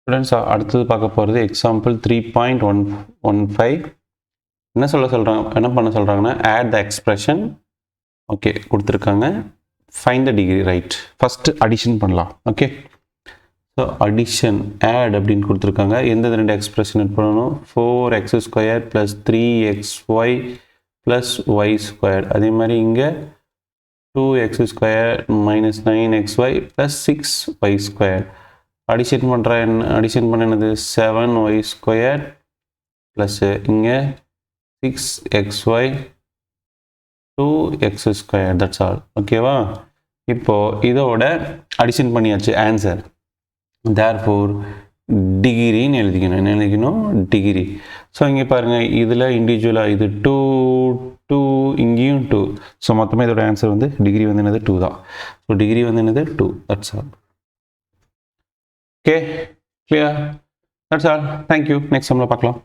Students அடுத்தது பார்க்க போகிறது எக்ஸாம்பிள் 3.15 என்ன பண்ண சொல்கிறாங்கன்னா add the expression ஓகே கொடுத்துருக்காங்க find the degree right first addition பண்ணலாம் ஓகே ஸோ அடிஷன் add அப்படின்னு கொடுத்துருக்காங்க எந்த ரெண்டு எக்ஸ்பிரஷன் எட் பண்ணணும் 4x² + 3xy + y ஸ்கொயர் அதே மாதிரி இங்கே 2x² - 9xy + 6y square addition பண்ண என்னது 7y² ப்ளஸ் இங்கே 6xy 2x², தட்ஸ் ஆல் ஓகேவா. இப்போது இதோட அடிஷன் பண்ணியாச்சு ஆன்சர். தேர்ஃபோர் டிகிரின்னு எழுதிக்கணும். என்ன எழுதிக்கணும்? டிகிரி. ஸோ இங்கே பாருங்கள், இதில் இண்டிவிஜுவலாக இது 2 2 இங்கேயும் 2. ஸோ மொத்தமாக இதோட ஆன்சர் வந்து டிகிரி வந்து என்னது 2 தான். ஸோ டிகிரி வந்து என்னது 2, that's all. Okay, clear? That's all. Thank you. Next time, பார்க்கலாம்.